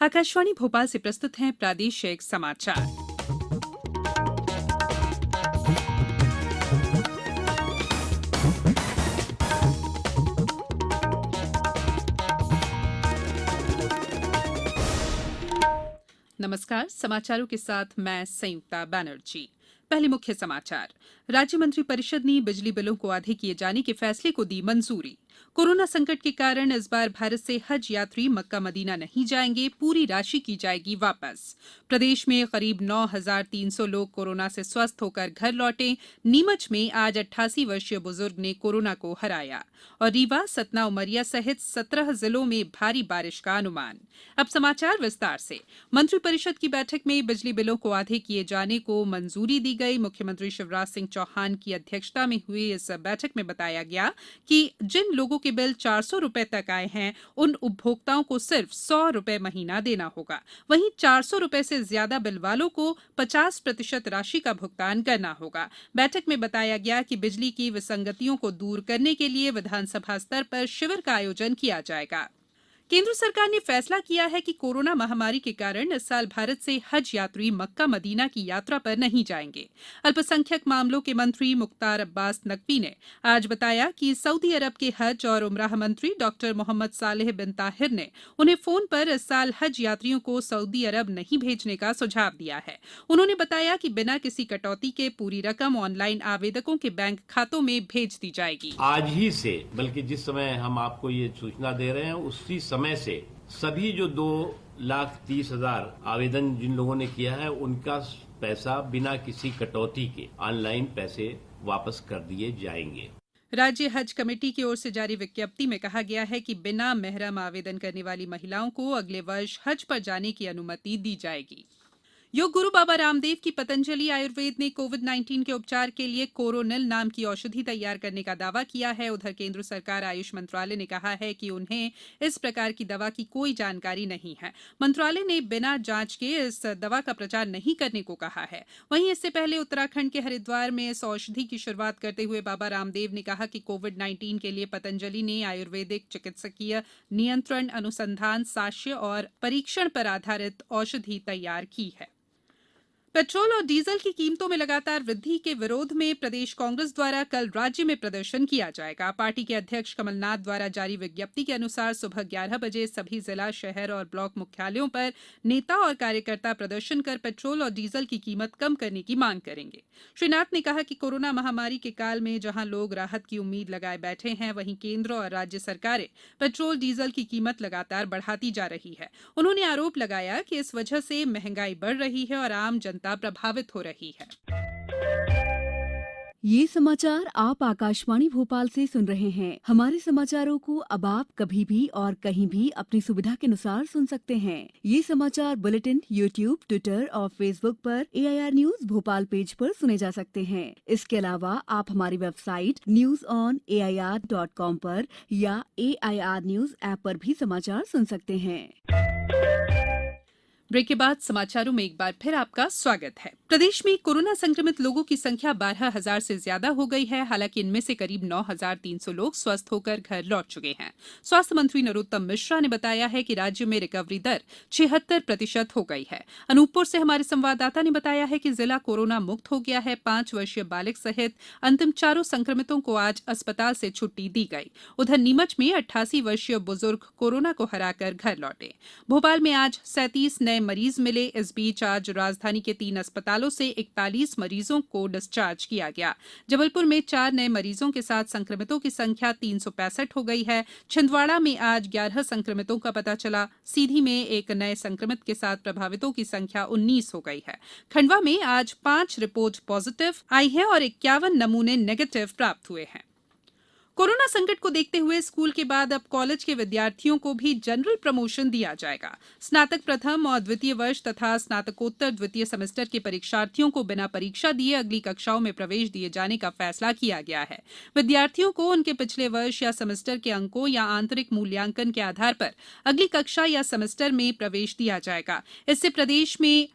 आकाशवाणी भोपाल से प्रस्तुत हैं प्रादेशिक समाचार। नमस्कार, समाचारों के साथ मैं संयुक्ता बैनर्जी। पहले मुख्य समाचार। राज्य मंत्री परिषद ने बिजली बिलों को आधे किए जाने के फैसले को दी मंजूरी। कोरोना संकट के कारण इस बार भारत से हज यात्री मक्का मदीना नहीं जाएंगे, पूरी राशि की जाएगी वापस। प्रदेश में करीब 9,300 लोग कोरोना से स्वस्थ होकर घर लौटे। नीमच में आज 88 वर्षीय बुजुर्ग ने कोरोना को हराया। और रीवा, सतना, उमरिया सहित 17 जिलों में भारी बारिश का अनुमान। अब समाचार विस्तार से। मंत्रिपरिषद की बैठक में बिजली बिलों को आधे किए जाने को मंजूरी दी गई। मुख्यमंत्री शिवराज सिंह चौहान की अध्यक्षता में हुई इस बैठक में बताया गया कि जिन लोगों के बिल 400 रुपए तक आए हैं, उन उपभोक्ताओं को सिर्फ 100 रुपए महीना देना होगा। वहीं 400 रुपए से ज्यादा बिल वालों को 50% राशि का भुगतान करना होगा। बैठक में बताया गया कि बिजली की विसंगतियों को दूर करने के लिए विधानसभा स्तर पर शिविर का आयोजन किया जाएगा। केंद्र सरकार ने फैसला किया है कि कोरोना महामारी के कारण इस साल भारत से हज यात्री मक्का मदीना की यात्रा पर नहीं जाएंगे। अल्पसंख्यक मामलों के मंत्री मुख्तार अब्बास नकवी ने आज बताया कि सऊदी अरब के हज और उमराह मंत्री डॉक्टर मोहम्मद सालेह बिन ताहिर ने उन्हें फोन पर इस साल हज यात्रियों को सऊदी अरब नहीं भेजने का सुझाव दिया है। उन्होंने बताया कि बिना किसी कटौती के पूरी रकम ऑनलाइन आवेदकों के बैंक खातों में भेज दी जाएगी। आज ही से, बल्कि जिस समय हम आपको ये सूचना दे रहे हैं उसी समय से सभी जो 2,30,000 आवेदन जिन लोगों ने किया है उनका पैसा बिना किसी कटौती के ऑनलाइन पैसे वापस कर दिए जाएंगे। राज्य हज कमेटी की ओर से जारी विज्ञप्ति में कहा गया है कि बिना मेहरम आवेदन करने वाली महिलाओं को अगले वर्ष हज पर जाने की अनुमति दी जाएगी। योग गुरु बाबा रामदेव की पतंजलि आयुर्वेद ने कोविड-19 के उपचार के लिए कोरोनिल नाम की औषधि तैयार करने का दावा किया है। उधर केंद्र सरकार आयुष मंत्रालय ने कहा है कि उन्हें इस प्रकार की दवा की कोई जानकारी नहीं है। मंत्रालय ने बिना जांच के इस दवा का प्रचार नहीं करने को कहा है। वहीं इससे पहले उत्तराखंड के हरिद्वार में इस औषधि की शुरुआत करते हुए बाबा रामदेव ने कहा कि कोविड-19 के लिए पतंजलि ने आयुर्वेदिक चिकित्सकीय नियंत्रण, अनुसंधान, साक्ष्य और परीक्षण पर आधारित औषधि तैयार की है। पेट्रोल और डीजल की कीमतों में लगातार वृद्धि के विरोध में प्रदेश कांग्रेस द्वारा कल राज्य में प्रदर्शन किया जाएगा। पार्टी के अध्यक्ष कमलनाथ द्वारा जारी विज्ञप्ति के अनुसार सुबह 11 बजे सभी जिला, शहर और ब्लॉक मुख्यालयों पर नेता और कार्यकर्ता प्रदर्शन कर पेट्रोल और डीजल की कीमत कम करने की मांग करेंगे। श्री नाथ ने कहा कि कोरोना महामारी के काल में जहां लोग राहत की उम्मीद लगाए बैठे हैं, वहीं केंद्र और राज्य सरकारें पेट्रोल डीजल की कीमत लगातार बढ़ाती जा रही है। उन्होंने आरोप लगाया कि इस वजह से महंगाई बढ़ रही है और आम जनता प्रभावित हो रही है। ये समाचार आप आकाशवाणी भोपाल से सुन रहे हैं। हमारे समाचारों को अब आप कभी भी और कहीं भी अपनी सुविधा के अनुसार सुन सकते हैं। ये समाचार बुलेटिन यूट्यूब, ट्विटर और फेसबुक पर AIR न्यूज भोपाल पेज पर सुने जा सकते हैं। इसके अलावा आप हमारी वेबसाइट newsonair.com पर या AIR न्यूज ऐप पर भी समाचार सुन सकते हैं। ब्रेक के बाद समाचारों में एक बार फिर आपका स्वागत है। प्रदेश में कोरोना संक्रमित लोगों की संख्या 12,000 से ज्यादा हो गई है। हालांकि इनमें से करीब 9,300 लोग स्वस्थ होकर घर लौट चुके हैं। स्वास्थ्य मंत्री नरोत्तम मिश्रा ने बताया है कि राज्य में रिकवरी दर 76% हो गई है। अनूपपुर से हमारे संवाददाता ने बताया है कि जिला कोरोना मुक्त हो गया है। 5 वर्षीय बालक सहित अंतिम चारों संक्रमितों को आज अस्पताल से छुट्टी दी गई। उधर नीमच में 88 वर्षीय बुजुर्ग कोरोना को हराकर घर लौटे। भोपाल में आज 37 नए मरीज मिले। इस बीच आज राजधानी के 3 अस्पतालों से 41 मरीजों को डिस्चार्ज किया गया। जबलपुर में 4 नए मरीजों के साथ संक्रमितों की संख्या 365 हो गई है। छिंदवाड़ा में आज 11 संक्रमितों का पता चला। सीधी में एक नए संक्रमित के साथ प्रभावितों की संख्या 19 हो गई है। खंडवा में आज 5 रिपोर्ट पॉजिटिव आई है और 51 नमूने नेगेटिव प्राप्त हुए हैं। कोरोना संकट को देखते हुए स्कूल के बाद अब कॉलेज के विद्यार्थियों को भी जनरल प्रमोशन दिया जाएगा। स्नातक प्रथम और द्वितीय वर्ष तथा स्नातकोत्तर द्वितीय सेमेस्टर के परीक्षार्थियों को बिना परीक्षा दिए अगली कक्षाओं में प्रवेश दिए जाने का फैसला किया गया है। विद्यार्थियों को उनके पिछले वर्ष या सेमेस्टर के अंकों या आंतरिक मूल्यांकन के आधार पर अगली कक्षा या सेमेस्टर में प्रवेश दिया जाएगा। इससे प्रदेश में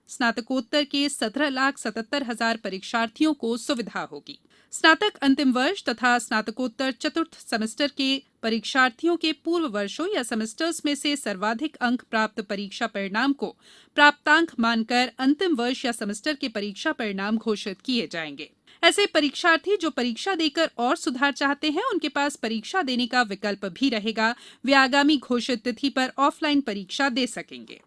स्नातकोत्तर के 17,77,000 परीक्षार्थियों को सुविधा होगी। स्नातक अंतिम वर्ष तथा स्नातकोत्तर चतुर्थ सेमेस्टर के परीक्षार्थियों के पूर्व वर्षों या सेमेस्टर्स में से सर्वाधिक अंक प्राप्त परीक्षा परिणाम को प्राप्तांक मानकर अंतिम वर्ष या सेमेस्टर के परीक्षा परिणाम घोषित किए जाएंगे। ऐसे परीक्षार्थी जो परीक्षा देकर और सुधार चाहते हैं, उनके पास परीक्षा देने का विकल्प भी रहेगा। वे आगामी घोषित तिथि पर ऑफलाइन परीक्षा दे सकेंगे।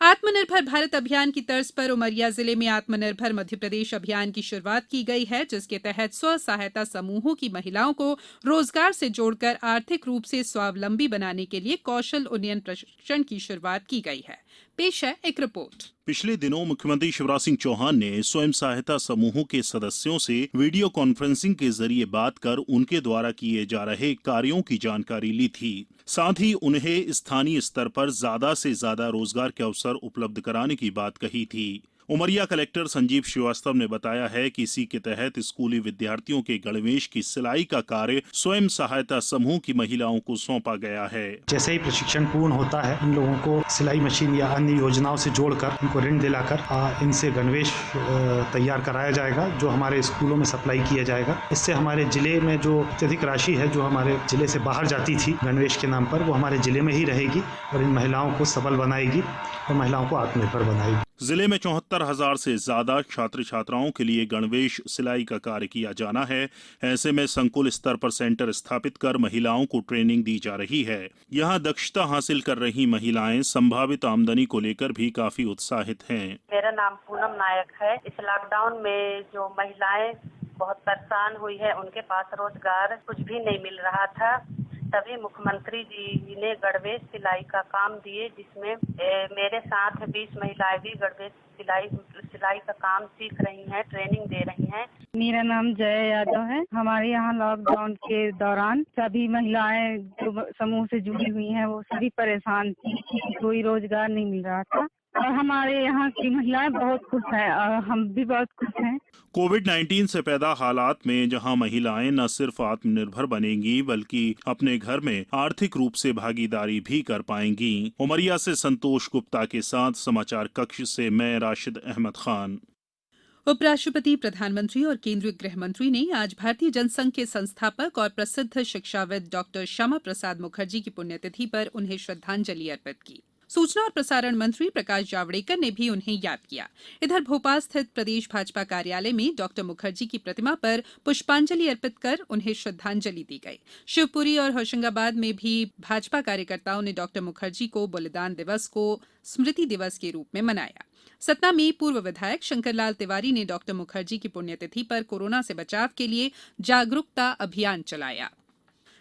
आत्मनिर्भर भारत अभियान की तर्ज पर उमरिया जिले में आत्मनिर्भर मध्यप्रदेश अभियान की शुरुआत की गई है, जिसके तहत स्व सहायता समूहों की महिलाओं को रोजगार से जोड़कर आर्थिक रूप से स्वावलंबी बनाने के लिए कौशल उन्नयन प्रशिक्षण की शुरुआत की गई है। पेश है एक रिपोर्ट। पिछले दिनों मुख्यमंत्री शिवराज सिंह चौहान ने स्वयं सहायता समूहों के सदस्यों से वीडियो कॉन्फ्रेंसिंग के जरिए बात कर उनके द्वारा किए जा रहे कार्यों की जानकारी ली थी। साथ ही उन्हें स्थानीय स्तर पर ज्यादा से ज्यादा रोजगार के अवसर उपलब्ध कराने की बात कही थी। उमरिया कलेक्टर संजीव श्रीवास्तव ने बताया है कि इसी के तहत स्कूली विद्यार्थियों के गणवेश की सिलाई का कार्य स्वयं सहायता समूह की महिलाओं को सौंपा गया है। जैसे ही प्रशिक्षण पूर्ण होता है, इन लोगों को सिलाई मशीन या अन्य योजनाओं से जोड़कर इनको ऋण दिलाकर इनसे गणवेश तैयार कराया जाएगा, जो हमारे स्कूलों में सप्लाई किया जाएगा। इससे हमारे जिले में जो अत्यधिक राशि है जो हमारे जिले से बाहर जाती थी गणवेश के नाम पर, वो हमारे जिले में ही रहेगी और इन महिलाओं को सबल बनाएगी और महिलाओं को आत्मनिर्भर बनाएगी। जिले में 74,000 से ज्यादा छात्र छात्राओं के लिए गणवेश सिलाई का कार्य किया जाना है। ऐसे में संकुल स्तर पर सेंटर स्थापित कर महिलाओं को ट्रेनिंग दी जा रही है। यहाँ दक्षता हासिल कर रही महिलाएं संभावित आमदनी को लेकर भी काफी उत्साहित हैं। मेरा नाम पूनम नायक है। इस लॉकडाउन में जो महिलाएं बहुत परेशान हुई है, उनके पास रोजगार कुछ भी नहीं मिल रहा था, तभी मुख्यमंत्री जी ने गणवेश सिलाई का काम दिए, जिसमें मेरे साथ 20 महिलाएं भी गणवेश सिलाई का काम सीख रही हैं, ट्रेनिंग दे रही हैं। मेरा नाम जय यादव है। हमारे यहाँ लॉकडाउन के दौरान सभी महिलाएं जो समूह से जुड़ी हुई हैं, वो सभी परेशान थी, कोई रोजगार नहीं मिल रहा था और हमारे यहाँ की महिलाएं बहुत खुश हैं और हम भी बहुत खुश हैं। कोविड-19 से पैदा हालात में जहां महिलाएं न सिर्फ आत्मनिर्भर बनेंगी बल्कि अपने घर में आर्थिक रूप से भागीदारी भी कर पाएंगी। उमरिया से संतोष गुप्ता के साथ समाचार कक्ष से मैं राशिद अहमद खान। उपराष्ट्रपति, प्रधानमंत्री और केंद्रीय गृह मंत्री ने आज भारतीय जनसंघ के संस्थापक और प्रसिद्ध शिक्षाविद डॉक्टर श्यामा प्रसाद मुखर्जी की पुण्यतिथि पर उन्हें श्रद्धांजलि अर्पित की। सूचना और प्रसारण मंत्री प्रकाश जावड़ेकर ने भी उन्हें याद किया। इधर भोपाल स्थित प्रदेश भाजपा कार्यालय में डॉक्टर मुखर्जी की प्रतिमा पर पुष्पांजलि अर्पित कर उन्हें श्रद्धांजलि दी गई। शिवपुरी और होशंगाबाद में भी भाजपा कार्यकर्ताओं ने डॉक्टर मुखर्जी को बलिदान दिवस को स्मृति दिवस के रूप में मनाया। सतना में पूर्व विधायक शंकरलाल तिवारी ने डॉक्टर मुखर्जी की पुण्यतिथि पर कोरोना से बचाव के लिए जागरूकता अभियान चलाया।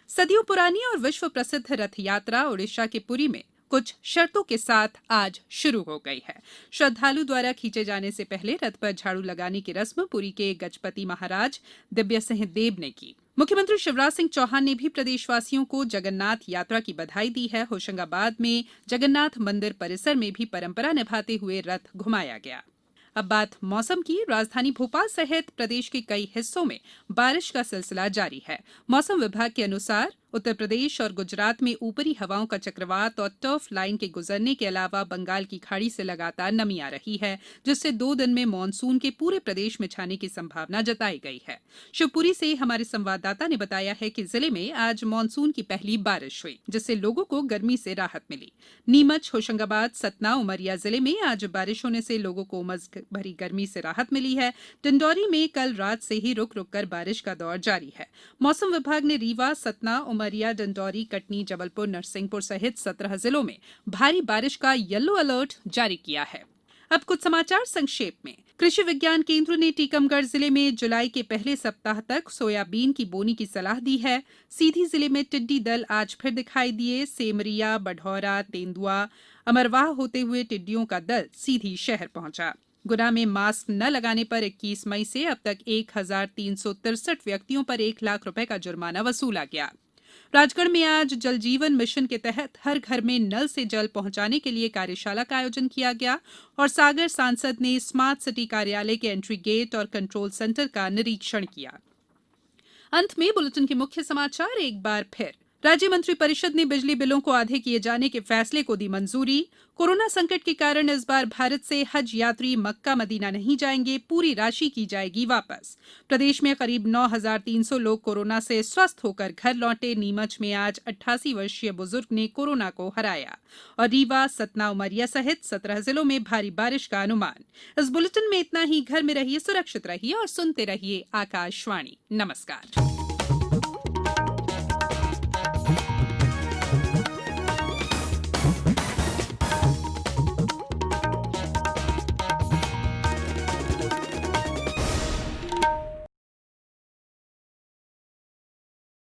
सदियों पुरानी और विश्व प्रसिद्ध रथ यात्रा ओडिशा के पुरी में कुछ शर्तों के साथ आज शुरू हो गई है। श्रद्धालु द्वारा खींचे जाने से पहले रथ पर झाड़ू लगाने की रस्म पुरी के गजपति महाराज दिव्य सिंह देव ने की। मुख्यमंत्री शिवराज सिंह चौहान ने भी प्रदेशवासियों को जगन्नाथ यात्रा की बधाई दी है। होशंगाबाद में जगन्नाथ मंदिर परिसर में भी परंपरा निभाते हुए रथ घुमाया गया। अब बात मौसम की। राजधानी भोपाल सहित प्रदेश के कई हिस्सों में बारिश का सिलसिला जारी है। मौसम विभाग के अनुसार उत्तर प्रदेश और गुजरात में ऊपरी हवाओं का चक्रवात और टर्फ लाइन के गुजरने के अलावा बंगाल की खाड़ी से लगातार नमी आ रही है, जिससे 2 दिन में मानसून के पूरे प्रदेश में छाने की संभावना जताई गई है। शिवपुरी से हमारे संवाददाता ने बताया है कि जिले में आज मानसून की पहली बारिश हुई, जिससे लोगों को गर्मी से राहत मिली। नीमच, होशंगाबाद, सतना, उमरिया जिले में आज बारिश होने से लोगों को उमस भरी गर्मी से राहत मिली है। डिंडौरी में कल रात से ही रुक रुक कर बारिश का दौर जारी है। मौसम विभाग ने रीवा, सतना, उमरिया, डिंडौरी, कटनी, जबलपुर, नरसिंहपुर सहित 17 जिलों में भारी बारिश का येलो अलर्ट जारी किया है। अब कुछ समाचार संक्षेप में। कृषि विज्ञान केंद्र ने टीकमगढ़ जिले में जुलाई के पहले सप्ताह तक सोयाबीन की बोनी की सलाह दी है। सीधी जिले में टिड्डी दल आज फिर दिखाई दिए। सेमरिया, बढ़ौरा, तेंदुआ, अमरवाह होते हुए टिड्डियों का दल सीधी शहर पहुंचा। गुना में मास्क न लगाने पर 21 मई से अब तक 1363 व्यक्तियों पर 1 लाख रुपए का जुर्माना वसूला गया। राजगढ़ में आज जल जीवन मिशन के तहत हर घर में नल से जल पहुंचाने के लिए कार्यशाला का आयोजन किया गया और सागर सांसद ने स्मार्ट सिटी कार्यालय के एंट्री गेट और कंट्रोल सेंटर का निरीक्षण किया। अंत में बुलेटिन के मुख्य समाचार एक बार फिर। राज्य मंत्रिपरिषद ने बिजली बिलों को आधे किए जाने के फैसले को दी मंजूरी। कोरोना संकट के कारण इस बार भारत से हज यात्री मक्का मदीना नहीं जाएंगे, पूरी राशि की जाएगी वापस। प्रदेश में करीब 9,300 लोग कोरोना से स्वस्थ होकर घर लौटे। नीमच में आज 88 वर्षीय बुजुर्ग ने कोरोना को हराया। और रीवा, सतना, उमरिया सहित 17 जिलों में भारी बारिश का अनुमान। इस बुलेटिन में इतना ही। घर में रहिए, सुरक्षित रहिए और सुनते रहिए आकाशवाणी। नमस्कार।